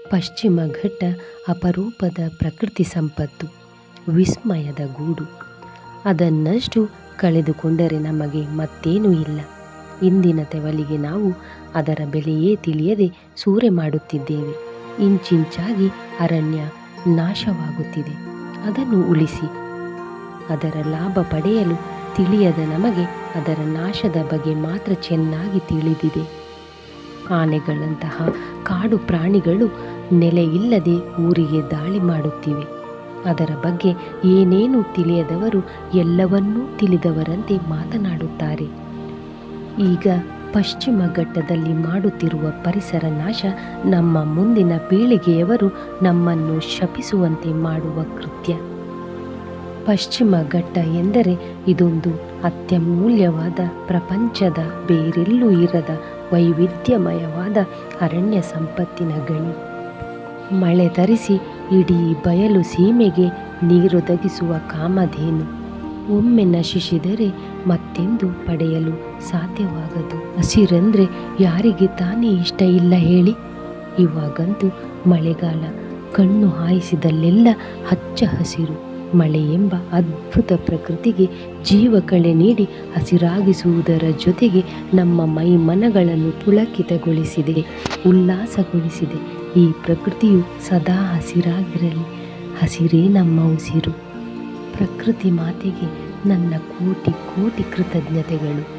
ಪಶ್ಚಿಮ ಘಟ್ಟ ಅಪರೂಪದ ಪ್ರಕೃತಿ ಸಂಪತ್ತು, ವಿಸ್ಮಯದ ಗೂಡು. ಅದನ್ನಷ್ಟು ಕಳೆದುಕೊಂಡರೆ ನಮಗೆ ಮತ್ತೇನೂ ಇಲ್ಲ. ಇಂದಿನ ತೆವಲಿಗೆ ನಾವು ಅದರ ಬೆಲೆಯೇ ತಿಳಿಯದೆ ಸೂರೆ ಮಾಡುತ್ತಿದ್ದೇವೆ. ಇಂಚಿಂಚಾಗಿ ಅರಣ್ಯ ನಾಶವಾಗುತ್ತಿದೆ. ಅದನ್ನು ಉಳಿಸಿ ಅದರ ಲಾಭ ಪಡೆಯಲು ತಿಳಿಯದ ನಮಗೆ ಅದರ ನಾಶದ ಬಗ್ಗೆ ಮಾತ್ರ ಚೆನ್ನಾಗಿ ತಿಳಿದಿದೆ. ಆನೆಗಳಂತಹ ಕಾಡು ಪ್ರಾಣಿಗಳು ನೆಲೆಯಿಲ್ಲದೆ ಊರಿಗೆ ದಾಳಿ ಮಾಡುತ್ತಿವೆ. ಅದರ ಬಗ್ಗೆ ಏನೇನೂ ತಿಳಿಯದವರು ಎಲ್ಲವನ್ನೂ ತಿಳಿದವರಂತೆ ಮಾತನಾಡುತ್ತಾರೆ. ಈಗ ಪಶ್ಚಿಮ ಘಟ್ಟದಲ್ಲಿ ಮಾಡುತ್ತಿರುವ ಪರಿಸರ ನಾಶ ನಮ್ಮ ಮುಂದಿನ ಪೀಳಿಗೆಯವರು ನಮ್ಮನ್ನು ಶಪಿಸುವಂತೆ ಮಾಡುವ ಕೃತ್ಯ. ಪಶ್ಚಿಮ ಘಟ್ಟ ಎಂದರೆ ಇದೊಂದು ಅತ್ಯಮೂಲ್ಯವಾದ, ಪ್ರಪಂಚದ ಬೇರೆಲ್ಲೂ ಇರದ ವೈವಿಧ್ಯಮಯವಾದ ಅರಣ್ಯ ಸಂಪತ್ತಿನ ಗಣಿ. ಮಳೆ ತರಿಸಿ ಇಡೀ ಬಯಲು ಸೀಮೆಗೆ ನೀರೊದಗಿಸುವ ಕಾಮಧೇನು. ಒಮ್ಮೆ ನಶಿಸಿದರೆ ಮತ್ತೆಂದು ಪಡೆಯಲು ಸಾಧ್ಯವಾಗದು. ಹಸಿರೆಂದರೆ ಯಾರಿಗೆ ತಾನೇ ಇಷ್ಟ ಇಲ್ಲ ಹೇಳಿ? ಇವಾಗಂತೂ ಮಳೆಗಾಲ. ಕಣ್ಣು ಹಾಯಿಸಿದಲ್ಲೆಲ್ಲ ಹಚ್ಚ ಹಸಿರು. ಮಳೆ ಎಂಬ ಅದ್ಭುತ ಪ್ರಕೃತಿಗೆ ಜೀವಕಳೆ ನೀಡಿ ಹಸಿರಾಗಿಸುವುದರ ಜೊತೆಗೆ ನಮ್ಮ ಮೈ ಮನಗಳನ್ನು ಪುಳಕಿತಗೊಳಿಸಿದೆ, ಉಲ್ಲಾಸಗೊಳಿಸಿದೆ. ಈ ಪ್ರಕೃತಿಯು ಸದಾ ಹಸಿರಾಗಿರಲಿ. ಹಸಿರೇ ನಮ್ಮ ಉಸಿರು. ಪ್ರಕೃತಿ ಮಾತೆಗೆ ನನ್ನ ಕೋಟಿ ಕೋಟಿ ಕೃತಜ್ಞತೆಗಳು.